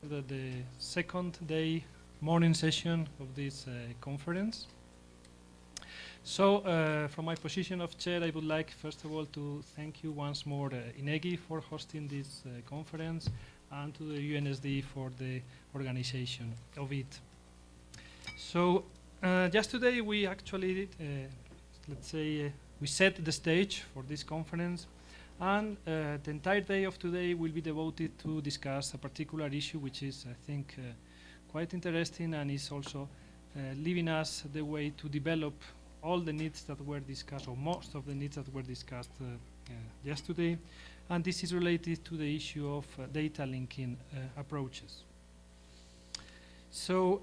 the second day morning session of this conference. So, from my position of chair, I would like first of all to thank you once more, INEGI, for hosting this conference, and to the UNSD for the organization of it. So, just today we actually, let's say, we set the stage for this conference, and the entire day of today will be devoted to discuss a particular issue which is, I think, quite interesting, and is also leaving us the way to develop all the needs that were discussed, or most of the needs that were discussed yesterday, and this is related to the issue of data linking approaches. So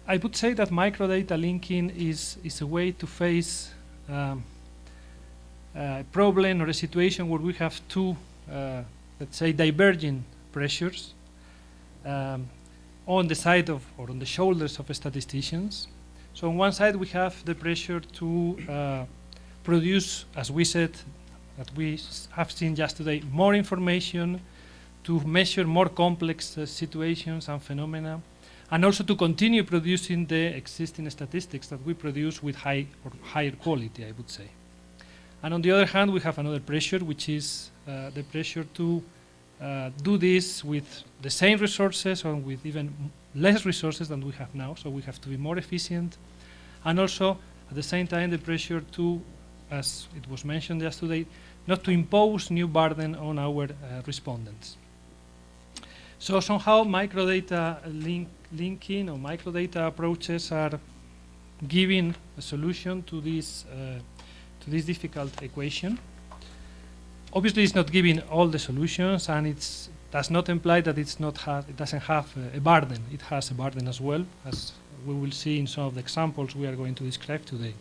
I would say that microdata linking is a way to face a problem or a situation where we have two, let's say, diverging pressures on the side of, or on the shoulders of statisticians. So on one side we have the pressure to produce, as we said, that we have seen just today, more information, to measure more complex situations and phenomena, and also to continue producing the existing statistics that we produce with high or higher quality, I would say. And on the other hand, we have another pressure, which is the pressure to do this with the same resources, or with even less resources than we have now, so we have to be more efficient, and also at the same time the pressure to, as it was mentioned yesterday, not to impose new burden on our respondents. So somehow microdata linking or microdata approaches are giving a solution to this difficult equation. Obviously, it's not giving all the solutions, and it does not imply that it doesn't have a burden. It has a burden as well, as we will see in some of the examples we are going to describe today.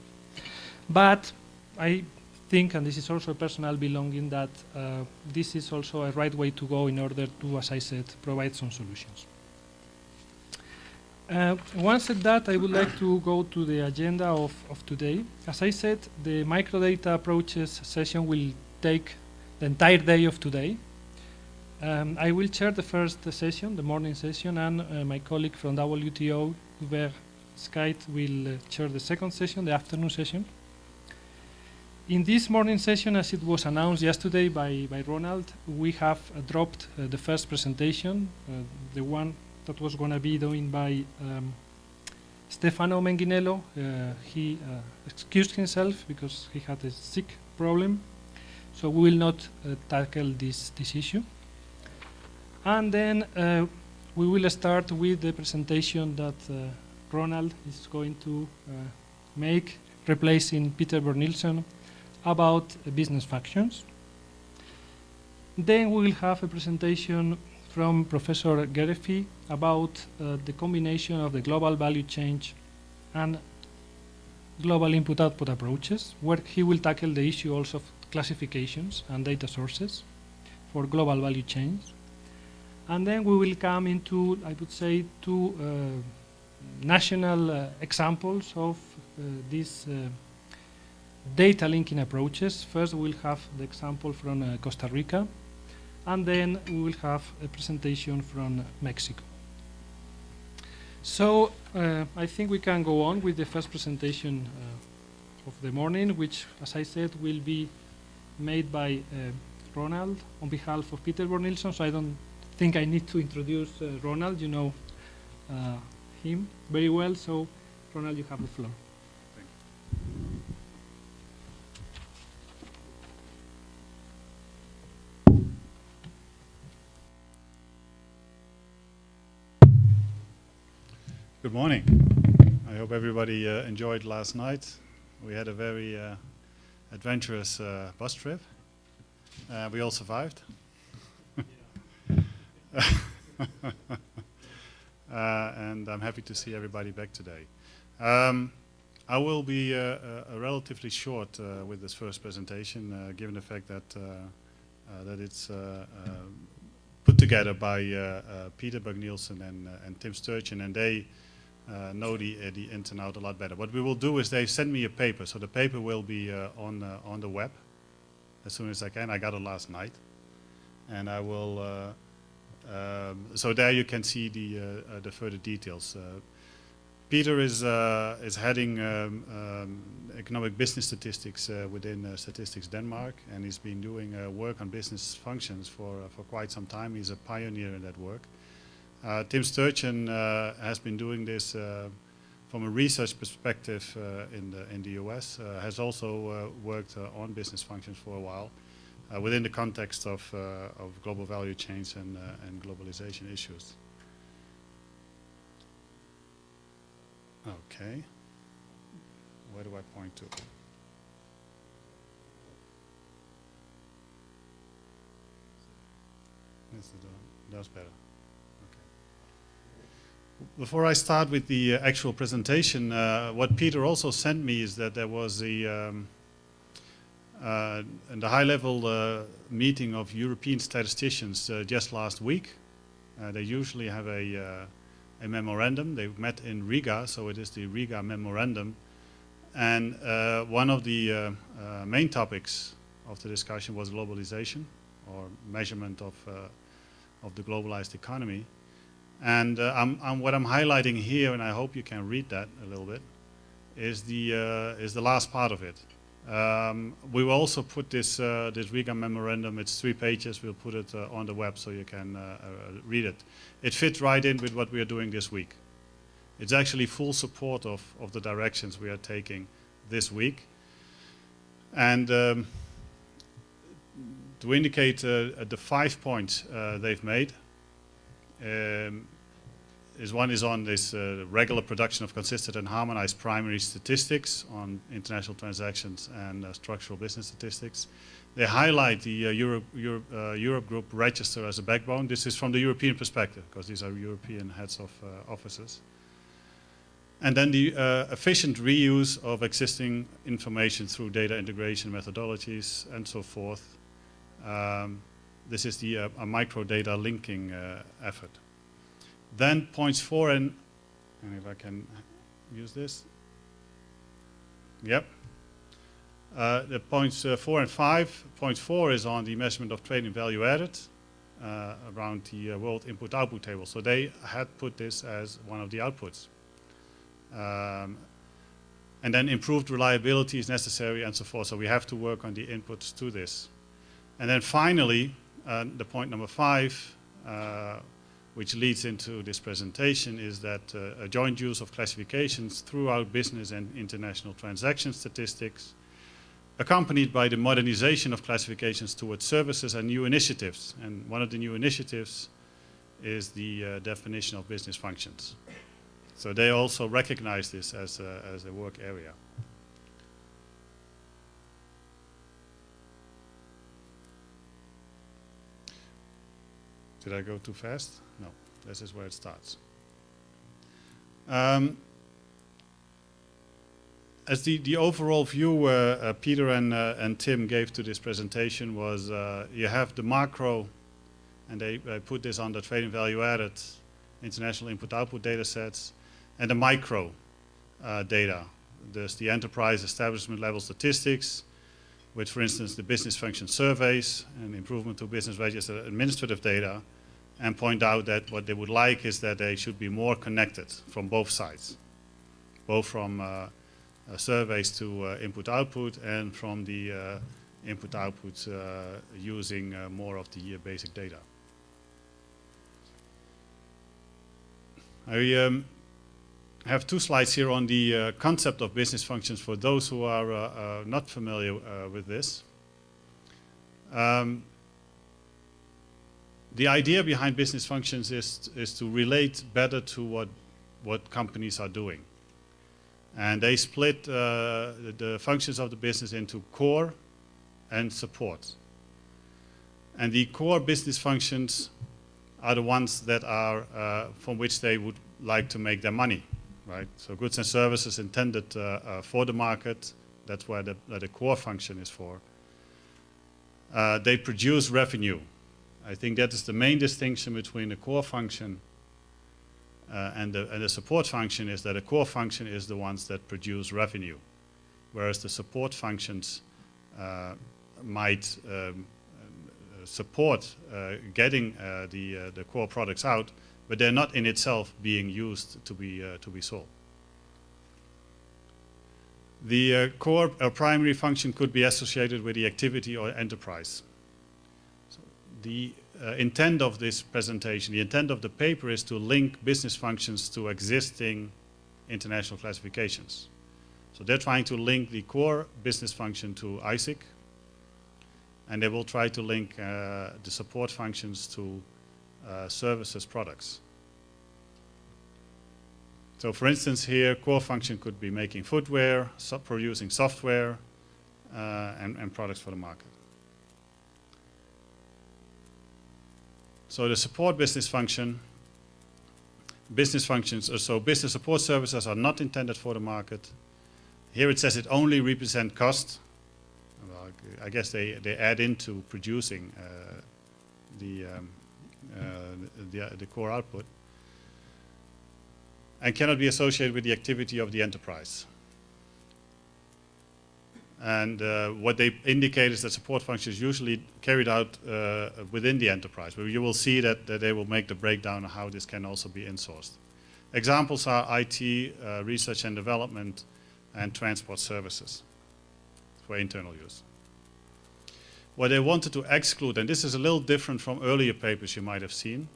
But I think, and this is also a personal belonging, that this is also a right way to go in order to, as I said, provide some solutions. Once said that, I would like to go to the agenda of today. As I said, the microdata approaches session will take the entire day of today. I will chair the first session, the morning session, and my colleague from WTO, Hubert Skite, will chair the second session, the afternoon session. In this morning session, as it was announced yesterday by Ronald, we have dropped the first presentation, the one that was going to be done by Stefano Menginello. He excused himself because he had a sick problem, so we will not tackle this issue. And then we will start with the presentation that Ronald is going to make, replacing Peter Bernilsson, about business functions. Then we will have a presentation from Professor Gerefi about the combination of the global value chain and global input-output approaches, where he will tackle the issue also of classifications and data sources for global value chains. And then we will come into, I would say, two national examples of these data linking approaches. First, we'll have the example from Costa Rica, and then we will have a presentation from Mexico. So I think we can go on with the first presentation of the morning, which, as I said, will be made by Ronald on behalf of Peter Bernilsson. So I don't think I need to introduce Ronald. You know him very well. So Ronald, you have the floor. Thank you. Good morning. I hope everybody enjoyed last night. We had a very adventurous bus trip. We all survived. And I'm happy to see everybody back today. I will be relatively short with this first presentation, given the fact that that it's put together by Peter Bernilsson and Tim Sturgeon, and they know the ins and outs a lot better. What we will do is they send me a paper, so the paper will be on the web as soon as I can. I got it last night, and I will So there you can see the further details. Peter is heading economic business statistics within Statistics Denmark, and he's been doing work on business functions for quite some time. He's a pioneer in that work. Tim Sturgeon has been doing this from a research perspective in the US. Has also worked on business functions for a while within the context of global value chains and globalization issues. Okay, where do I point to? That's better. Okay. Before I start with the actual presentation, what Peter also sent me is that there was in the high-level meeting of European statisticians just last week. They usually have a memorandum. They met in Riga, so it is the Riga memorandum. And one of the main topics of the discussion was globalization, or measurement of the globalized economy. And what I'm highlighting here, and I hope you can read that a little bit, is the last part of it. We will also put this Riga memorandum. It's 3 pages. We'll put it on the web so you can read it. It fits right in with what we are doing this week. It's actually full support of the directions we are taking this week. And to indicate the 5 points they've made, one is on this regular production of consistent and harmonized primary statistics on international transactions and structural business statistics. They highlight the Europe Group register as a backbone. This is from the European perspective, because these are European heads of offices. And then the efficient reuse of existing information through data integration methodologies and so forth. This is the microdata linking effort. Then points 4 and if I can use this. Yep. The points 4 and 5. Point 4 is on the measurement of trade and value added around the world input-output table. So they had put this as one of the outputs. And then improved reliability is necessary and so forth. So we have to work on the inputs to this. And then finally, the point number 5, which leads into this presentation, is that a joint use of classifications throughout business and international transaction statistics, accompanied by the modernization of classifications towards services and new initiatives. And one of the new initiatives is the definition of business functions. So they also recognize this as a work area. Did I go too fast? No, this is where it starts. As the overall view Peter and Tim gave to this presentation was, you have the macro, and they put this on the trade and value added, international input-output data sets, and the micro data. There's the enterprise establishment level statistics, with, for instance, the business function surveys and improvement to business register administrative data, and point out that what they would like is that they should be more connected from both sides, both from surveys to input-output and from the input-output using more of the basic data. I have 2 slides here on the concept of business functions for those who are not familiar with this. The idea behind business functions is to relate better to what companies are doing. And they split the functions of the business into core and support. And the core business functions are the ones that are from which they would like to make their money. Right? So goods and services intended for the market, that's where the core function is for. They produce revenue. I think that is the main distinction between the core function and the support function, is that the core function is the ones that produce revenue, whereas the support functions might support getting the core products out, but they're not in itself being used to be sold. The core primary function could be associated with the activity or enterprise. So the intent of this presentation, the intent of the paper is to link business functions to existing international classifications. So they're trying to link the core business function to ISIC, and they will try to link the support functions to services products. So for instance here, core function could be making footwear, producing software, and products for the market. So the support business functions, so business support services are not intended for the market. Here it says it only represent cost. Well, I guess they add into producing the core output, and cannot be associated with the activity of the enterprise. And what they indicate is that support functions usually carried out within the enterprise, but you will see that they will make the breakdown of how this can also be insourced. Examples are IT, research and development, and transport services for internal use. What they wanted to exclude, and this is a little different from earlier papers you might have seen,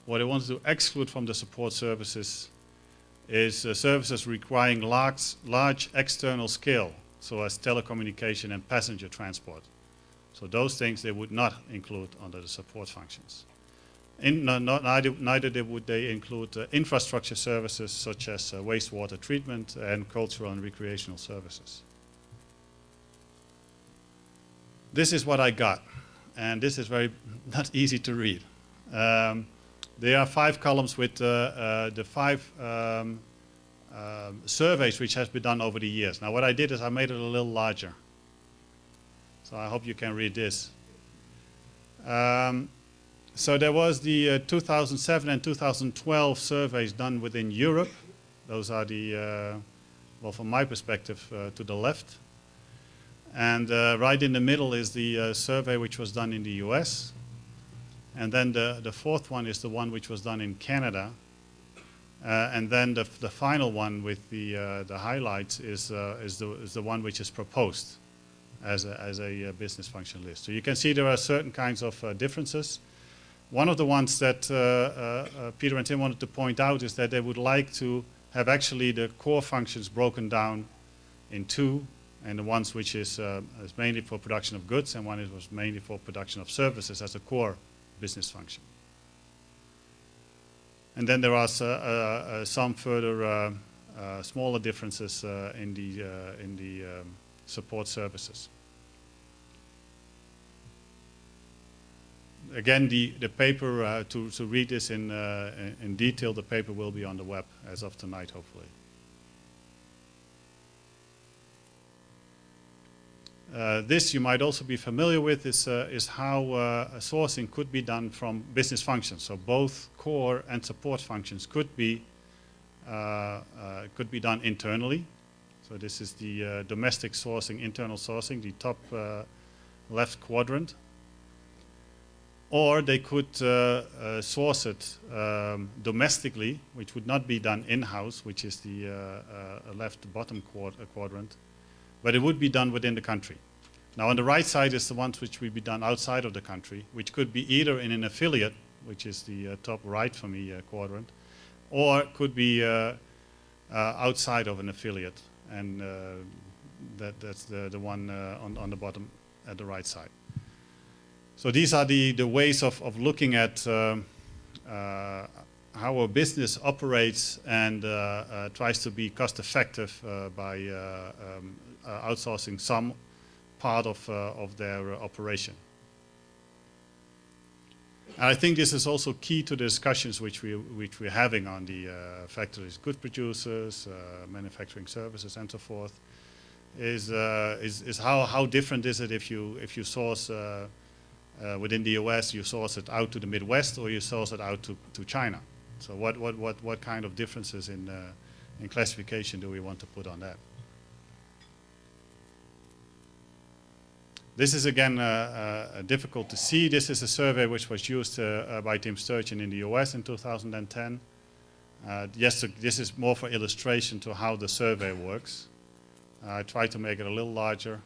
what they wanted to exclude from the support services is services requiring large external scale, so as telecommunication and passenger transport. So those things they would not include under the support functions. Neither would they include infrastructure services such as wastewater treatment and cultural and recreational services. This is what I got, and this is very not easy to read. There are 5 columns with the 5 surveys which has been done over the years. Now what I did is I made it a little larger. So I hope you can read this. So there was the 2007 and 2012 surveys done within Europe. Those are the, well from my perspective, to the left. And right in the middle is the survey which was done in the US. And then the fourth one is the one which was done in Canada. And then the final one with the highlights is the one which is proposed as a business function list. So you can see there are certain kinds of differences. One of the ones that Peter and Tim wanted to point out is that they would like to have actually the core functions broken down in 2, and the ones which is mainly for production of goods, and one was mainly for production of services as a core business function. And then there are some further smaller differences in the support services. Again, the paper, to read this in detail, the paper will be on the web as of tonight, hopefully. This you might also be familiar with is how sourcing could be done from business functions. So both core and support functions could be done internally. So this is the domestic sourcing, internal sourcing, the top left quadrant. Or they could source it domestically, which would not be done in-house, which is the left bottom quadrant, but it would be done within the country. Now on the right side is the ones which would be done outside of the country, which could be either in an affiliate, which is the top right for me quadrant, or could be outside of an affiliate, and that's the one on the bottom at the right side. So these are the ways of looking at how a business operates and tries to be cost effective by outsourcing some part of their operation. And I think this is also key to the discussions which we're having on the factories, good producers, manufacturing services, and so forth. Is how different is it if you source within the US, you source it out to the Midwest, or you source it out to China? So what kind of differences in classification do we want to put on that? This is again difficult to see. This is a survey which was used by Tim Sturgeon in the US in 2010. Yes, so this is more for illustration to how the survey works. I tried to make it a little larger.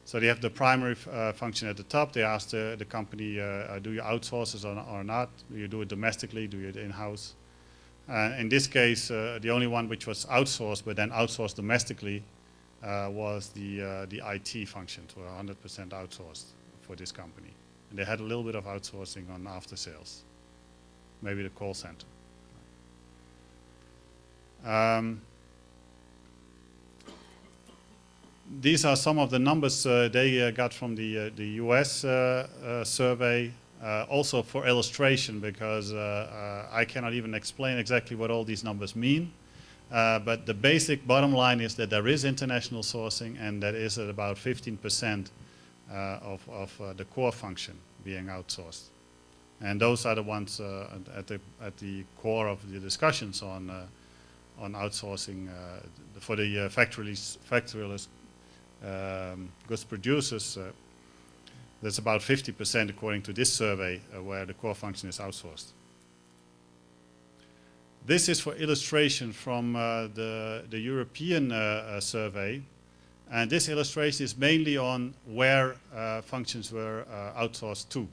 So they have the primary function at the top. They ask the company, do you outsource it or not? Do you do it domestically? Do you do it in-house? In this case, the only one which was outsourced, but then outsourced domestically, was the IT function, so 100% outsourced for this company. And they had a little bit of outsourcing on after sales, maybe the call center. These are some of the numbers they got from the US survey, also for illustration, because I cannot even explain exactly what all these numbers mean. But the basic bottom line is that there is international sourcing, and that is at about 15% of the core function being outsourced. And those are the ones at the core of the discussions on outsourcing for the factory-less goods producers. That's about 50% according to this survey where the core function is outsourced. This is for illustration from the European survey, and this illustration is mainly on where functions were outsourced to.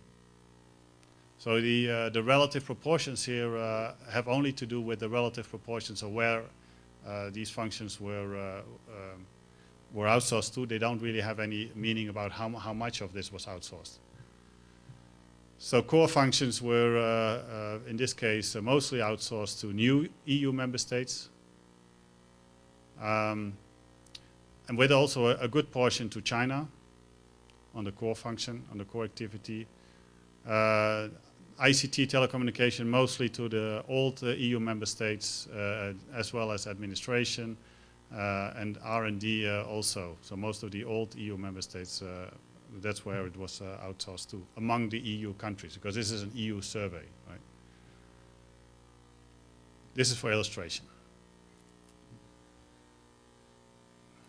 So the relative proportions here have only to do with the relative proportions of where these functions were outsourced to. They don't really have any meaning about how much of this was outsourced. So core functions were, in this case, mostly outsourced to new EU member states, and with also a good portion to China on the core function, on the core activity. ICT, telecommunication, mostly to the old EU member states, as well as administration, and R&D also. So most of the old EU member states, that's where it was outsourced to, among the EU countries, because this is an EU survey, right? This is for illustration.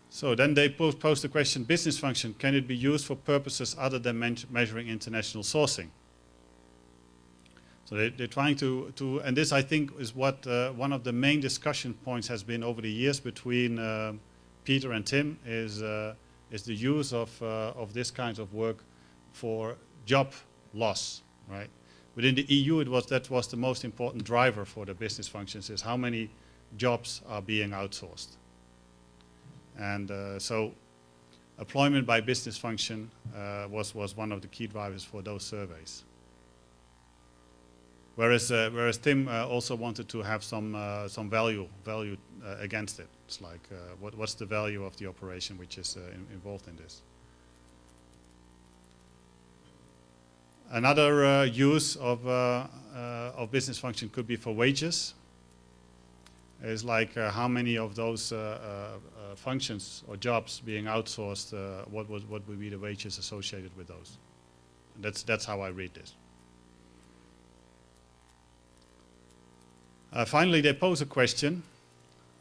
So then they pose the question, business function, can it be used for purposes other than measuring international sourcing? So they're trying to, and this I think is what one of the main discussion points has been over the years between Peter and Tim, is the use of this kind of work for job loss, right? Within the EU, that was the most important driver for the business functions, is how many jobs are being outsourced. And so employment by business function was one of the key drivers for those surveys. Whereas Tim also wanted to have some value against it. It's like what's the value of the operation which is involved in this. Another use of business function could be for wages. It's like how many of those functions or jobs being outsourced, what would be the wages associated with those? And that's how I read this. Finally, they pose a question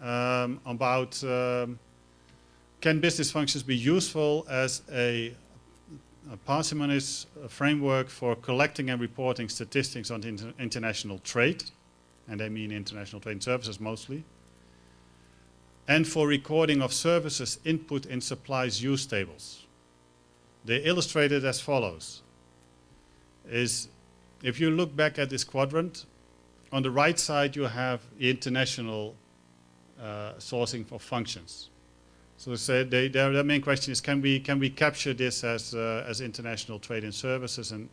about can business functions be useful as a parsimonious framework for collecting and reporting statistics on international trade, and they mean international trade and services mostly, and for recording of services input in supplies use tables. They illustrate it as follows. If you look back at this quadrant, on the right side you have the international sourcing for functions. So their main question is, can we capture this as international trade and services, and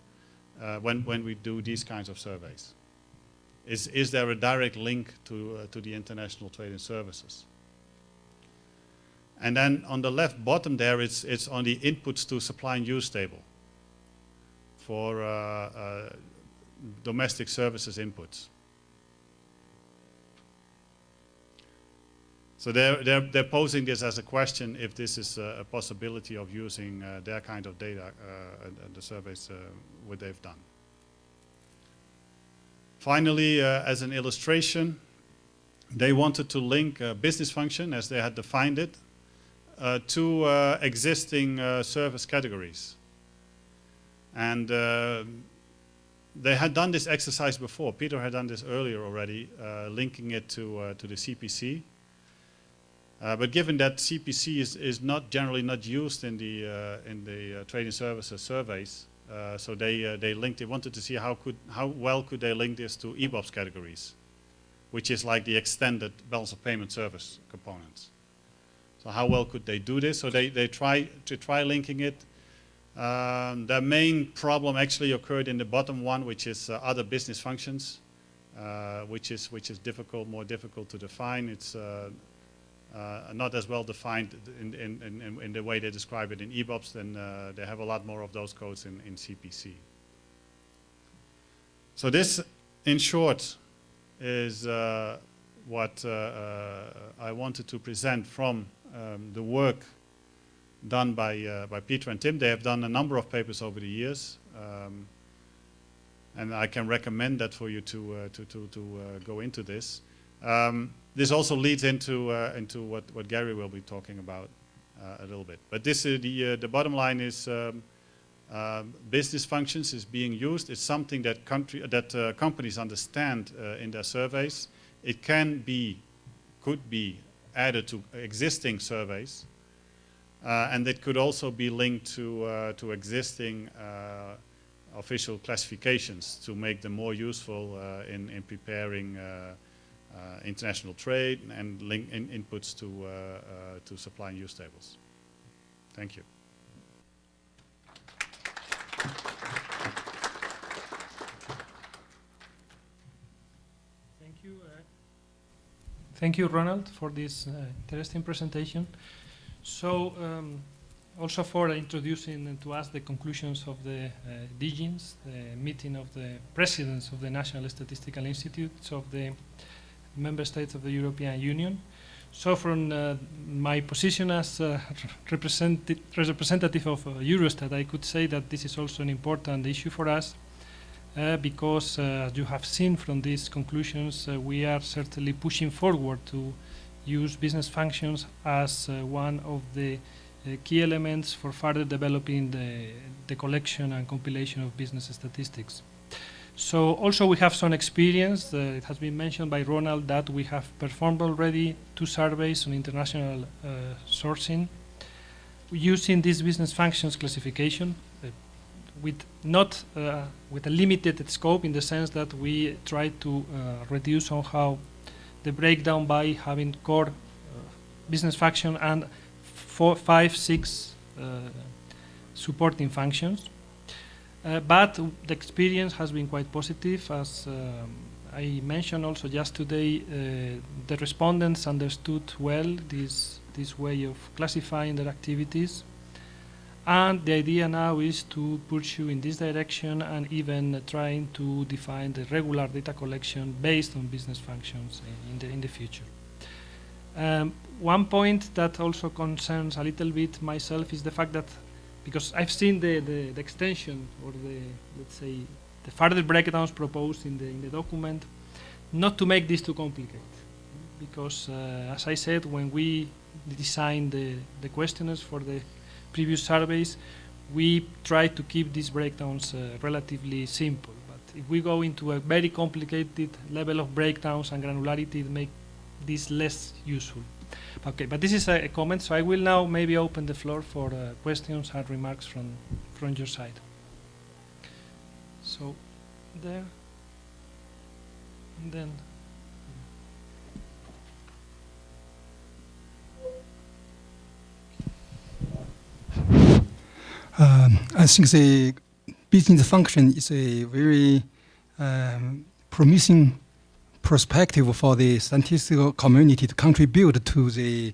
when we do these kinds of surveys? Is there a direct link to the international trade and services? And then on the left bottom there, it's on the inputs to supply and use table for domestic services inputs. So they're posing this as a question, if this is a possibility of using their kind of data and the surveys what they've done. Finally, as an illustration, they wanted to link business function, as they had defined it, two existing service categories. And they had done this exercise before. Peter had done this earlier already, linking it to the CPC. But given that CPC is not generally not used in the trading services surveys, so they linked. They wanted to see how well could they link this to EBOPS categories, which is like the extended balance of payment service components. So how well could they do this? So they try linking it. The main problem actually occurred in the bottom one, which is other business functions, which is more difficult to define. It's not as well defined in the way they describe it in EBOPS. Then they have a lot more of those codes in CPC. So this, in short, is what I wanted to present from the work done by Peter and Tim. They have done a number of papers over the years, and I can recommend that for you to go into this. This also leads into what Gary will be talking about a little bit. But this the bottom line is business functions is being used. It's something that companies understand in their surveys. It could be added to existing surveys, and it could also be linked to existing official classifications to make them more useful in preparing international trade and link inputs to supply and use tables. Thank you. Thank you, Ronald, for this interesting presentation. So, also for introducing to us the conclusions of the DGINS, the meeting of the presidents of the National Statistical Institutes of the Member States of the European Union. So from my position as representative of Eurostat, I could say that this is also an important issue for us because, as you have seen from these conclusions, we are certainly pushing forward to use business functions as one of the key elements for further developing the collection and compilation of business statistics. So also we have some experience. It has been mentioned by Ronald that we have performed already 2 surveys on international sourcing using this business functions classification with a limited scope, in the sense that we try to reduce somehow the breakdown by having core business function and 4, 5, 6 supporting functions. But the experience has been quite positive. As I mentioned also just today, the respondents understood well this way of classifying their activities. And the idea now is to pursue in this direction and even trying to define the regular data collection based on business functions in the future. One point that also concerns a little bit myself is the fact that, because I've seen the extension or let's say the further breakdowns proposed in the document, not to make this too complicated, because as I said, when we designed the questionnaires for the previous surveys, we try to keep these breakdowns relatively simple. But if we go into a very complicated level of breakdowns and granularity, it makes this less useful. Okay, but this is a comment, so I will now maybe open the floor for questions and remarks from your side. So, there, and then. I think the business function is a very promising perspective for the statistical community to contribute to the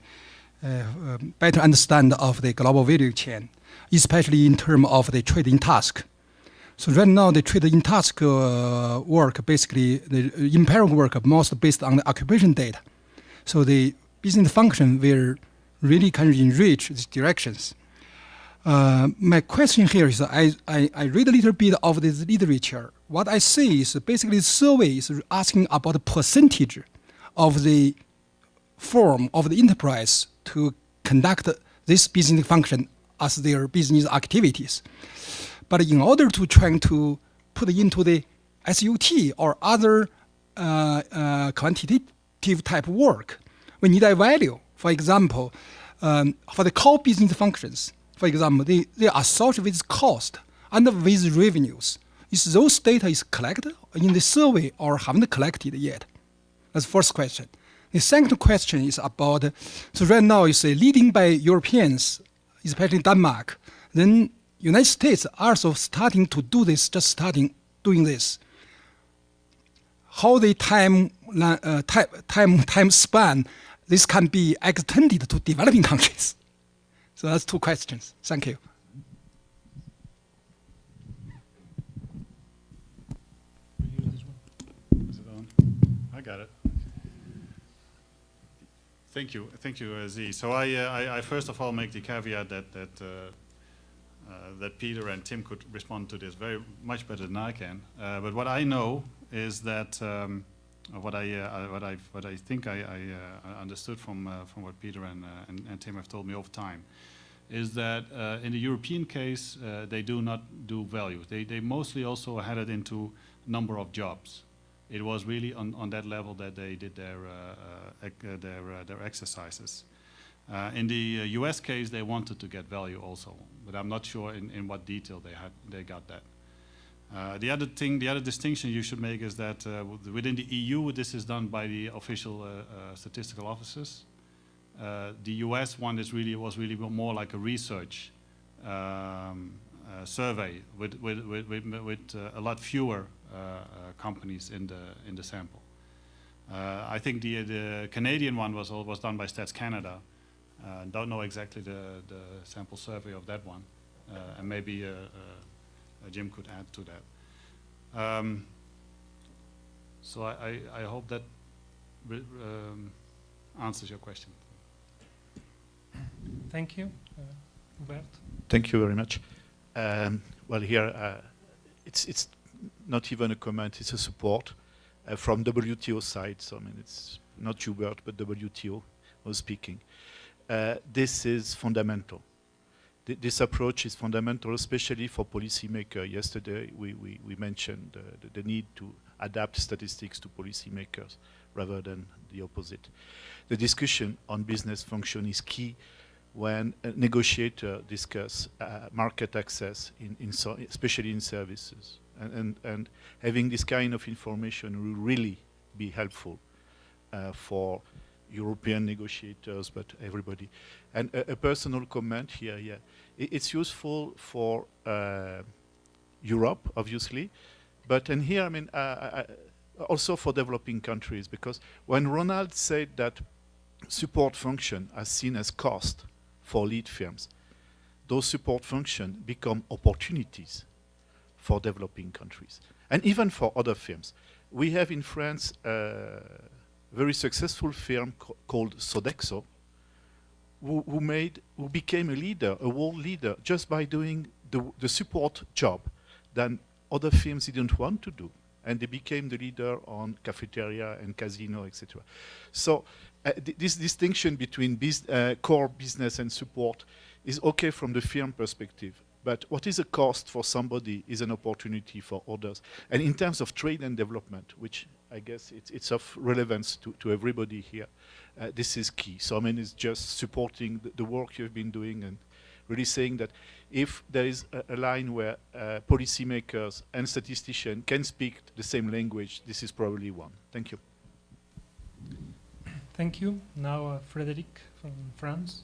better understand of the global value chain, especially in terms of the trading task. So right now, the trading task work, basically the empirical work, most based on the occupation data. So the business function will really kind of enrich these directions. My question here is, I read a little bit of this literature. What I see is basically the survey is asking about the percentage of the firm of the enterprise to conduct this business function as their business activities. But in order to try to put into the SUT or other quantitative type work, we need a value. For example, for the core business functions, for example, they are associated with cost and with revenues. Is those data is collected in the survey or haven't collected yet? That's the first question. The second question is about, so right now you say leading by Europeans, especially Denmark, then United States also starting to do this, just starting doing this. How the time span, this can be extended to developing countries. So that's two questions. Thank you. Is it on? I got it. Thank you, Z. So I first of all make the caveat that Peter and Tim could respond to this very much better than I can. But what I know is that what I think I understood from what Peter and Tim have told me over time is that in the European case they do not do value. They mostly also had it into number of jobs. It was really on that level that they did their exercises. In the US case, they wanted to get value also, but I'm not sure in what detail they got that. The other distinction you should make is that within the EU, this is done by the official statistical offices. The US one was really more like a research survey with a lot fewer companies in the sample. I think the Canadian one was done by Stats Canada. Don't know exactly the sample survey of that one, and maybe Jim could add to that. So I hope that answers your question. Thank you, Hubert. Thank you very much. Well, here it's not even a comment; it's a support from WTO side. So I mean, it's not Hubert, but WTO was speaking. This is fundamental. This approach is fundamental, especially for policymakers. Yesterday, we mentioned the need to adapt statistics to policymakers rather than the opposite. The discussion on business function is key when a negotiator discuss market access, especially in services. And having this kind of information will really be helpful for European negotiators, but everybody. And a personal comment here, yeah. It's useful for Europe, obviously, but and here, I mean, also for developing countries, because when Ronald said that support function are seen as cost for lead firms, those support functions become opportunities for developing countries, and even for other firms. We have in France very successful firm called Sodexo, who became a leader, a world leader, just by doing the support job that other firms didn't want to do. And they became the leader on cafeteria and casino, etc. So this distinction between core business and support is okay from the firm perspective. But what is a cost for somebody is an opportunity for others. And in terms of trade and development, which I guess it's of relevance to everybody here, this is key. So I mean, it's just supporting the work you've been doing and really saying that if there is a line where policymakers and statisticians can speak the same language, this is probably one. Thank you. Thank you. Now Frédéric from France.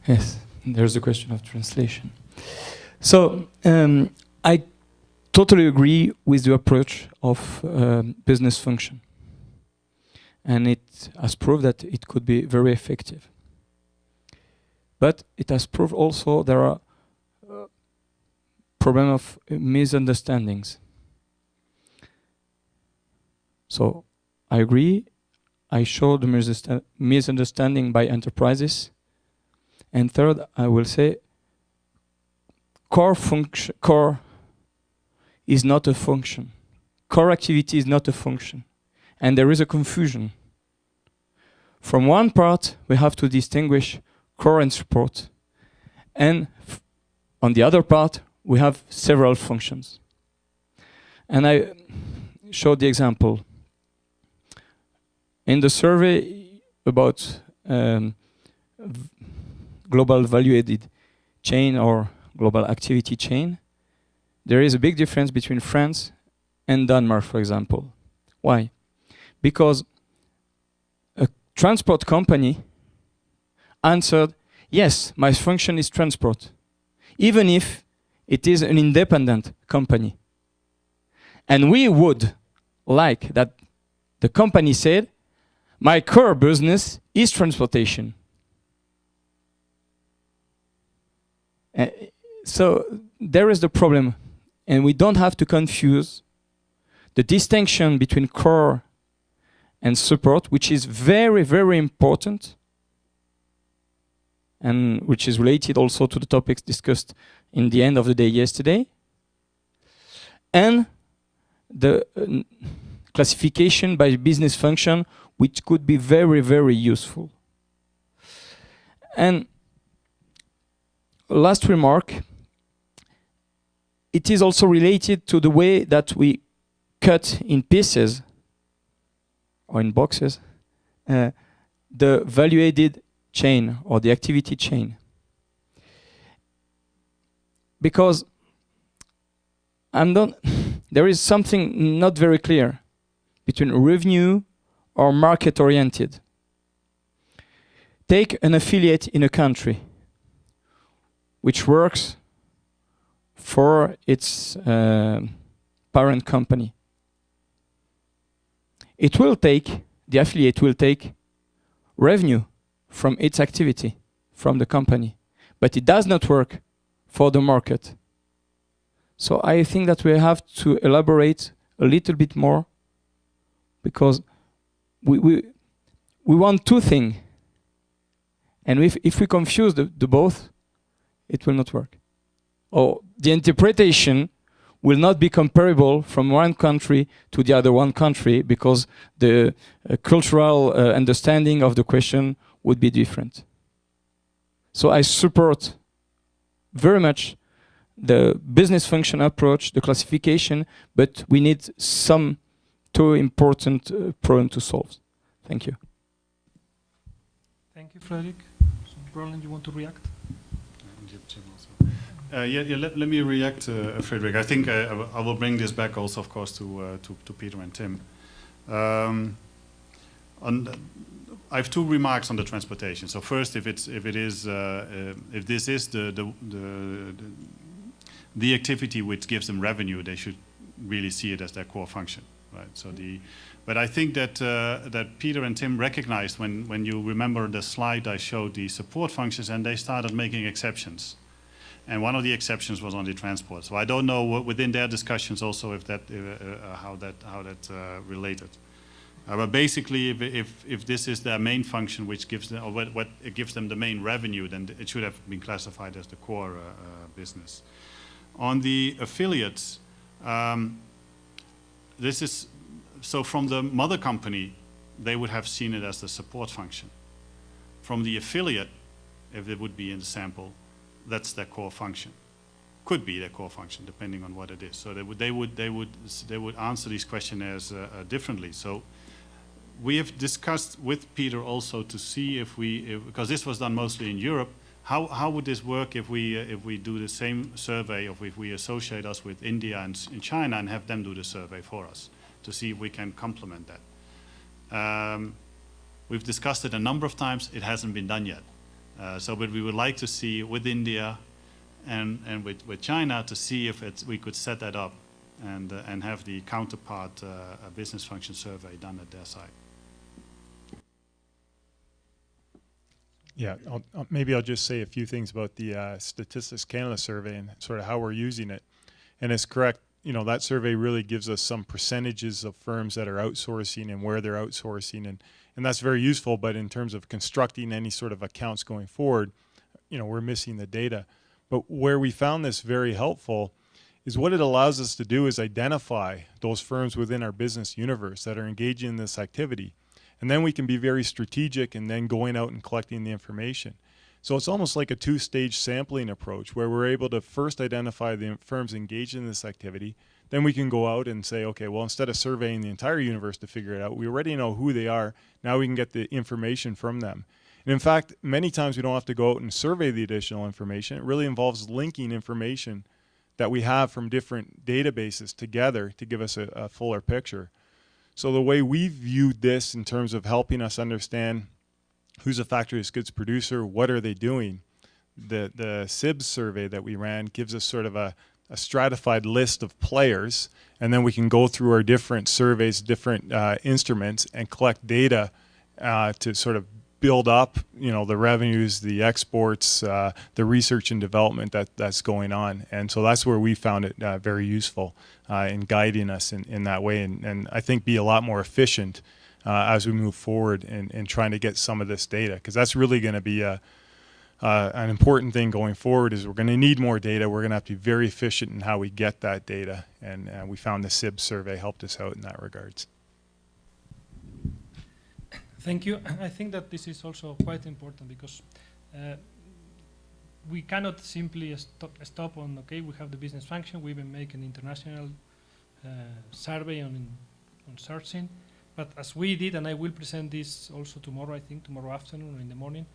Yes, there's a question of translation. So I totally agree with the approach of business function. And it has proved that it could be very effective. But it has proved also there are problem of misunderstandings. So I agree. I showed the misunderstanding by enterprises And third, I will say core is not a function. Core activity is not a function. And there is a confusion. From one part, we have to distinguish core and support. And on the other part, we have several functions. And I showed the example. In the survey about global value-added chain or global activity chain, there is a big difference between France and Denmark, for example. Why? Because a transport company answered, yes, my function is transport, even if it is an independent company. And we would like that the company said, my core business is transportation. So there is the problem, and we don't have to confuse the distinction between core and support, which is very, very important, and which is related also to the topics discussed in the end of the day yesterday, and the classification by business function, which could be very, very useful. And last remark, it is also related to the way that we cut in pieces or in boxes the value-added chain or the activity chain. Because there is something not very clear between revenue or market-oriented. Take an affiliate in a country which works for its parent company. The affiliate will take revenue from its activity, from the company, but it does not work for the market. So I think that we have to elaborate a little bit more, because we want two things, and if we confuse the both, it will not work. Or the interpretation will not be comparable from one country to the other one country, because the cultural understanding of the question would be different. So I support very much the business function approach, the classification, but we need some two important problems to solve. Thank you. Thank you, Frederick. So, Roland, you want to react? Let me react, Frederick. I think I will bring this back also, of course, to Peter and Tim. I have two remarks on the transportation. So first, if this is the activity which gives them revenue, they should really see it as their core function, right? So but I think that Peter and Tim recognized when you remember the slide I showed the support functions, and they started making exceptions. And one of the exceptions was on the transport. So I don't know within their discussions also if that how that related. But basically, if this is their main function, which gives them, or what it gives them the main revenue, then it should have been classified as the core business. On the affiliates, this is so from the mother company, they would have seen it as the support function. From the affiliate, if it would be in the sample, that's their core function. Could be their core function, depending on what it is. So they would answer these questions as differently. So we have discussed with Peter also to see if because this was done mostly in Europe, how would this work if we do the same survey, or if we associate us with India and in China and have them do the survey for us to see if we can complement that. We've discussed it a number of times. It hasn't been done yet. But we would like to see with India and with China to see if we could set that up and have the counterpart business function survey done at their side. Yeah, maybe I'll just say a few things about the Statistics Canada survey and sort of how we're using it. And it's correct, that survey really gives us some percentages of firms that are outsourcing and where they're outsourcing, and that's very useful. But in terms of constructing any sort of accounts going forward, we're missing the data. But where we found this very helpful is what it allows us to do is identify those firms within our business universe that are engaging in this activity. And then we can be very strategic and then going out and collecting the information. So it's almost like a two-stage sampling approach where we're able to first identify the firms engaged in this activity. Then we can go out and say, okay, well, instead of surveying the entire universe to figure it out, we already know who they are. Now we can get the information from them. And in fact, many times we don't have to go out and survey the additional information. It really involves linking information that we have from different databases together to give us a fuller picture. So the way we viewed this in terms of helping us understand who's a factory goods producer, what are they doing, the SIBS survey that we ran gives us sort of a stratified list of players, and then we can go through our different surveys, different instruments, and collect data to sort of build up, the revenues, the exports, the research and development that's going on. And so that's where we found it very useful in guiding us in that way, and I think be a lot more efficient as we move forward in trying to get some of this data, because that's really going to be an important thing going forward. Is we're going to need more data. We're going to have to be very efficient in how we get that data, and we found the SIB survey helped us out in that regards. Thank you. I think that this is also quite important because we cannot simply stop on, okay, we have the business function, we will make an international survey on sourcing, but as we did, and I will present this also tomorrow, I think tomorrow afternoon or in the morning,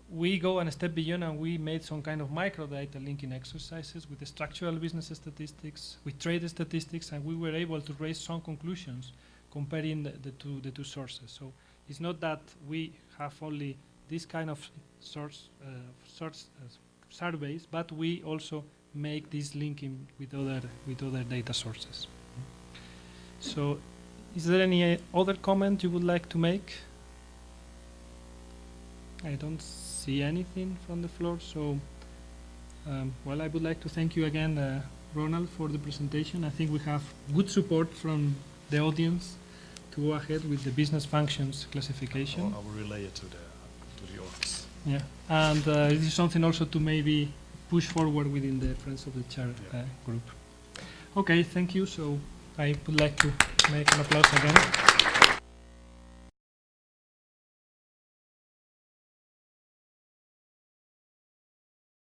we go a step beyond and we made some kind of microdata linking exercises with the structural business statistics, with trade statistics, and we were able to raise some conclusions comparing the two sources. So it's not that we have only this kind of surveys, but we also make this linking with other data sources. So, is there any other comment you would like to make? I don't see anything from the floor. So, well, I would like to thank you again, Ronald, for the presentation. I think we have good support from the audience to go ahead with the business functions classification. I will relay it to the office. Yeah, and this is something also to maybe push forward within the Friends of the Chair group. Okay, thank you. So I would like to make an applause again.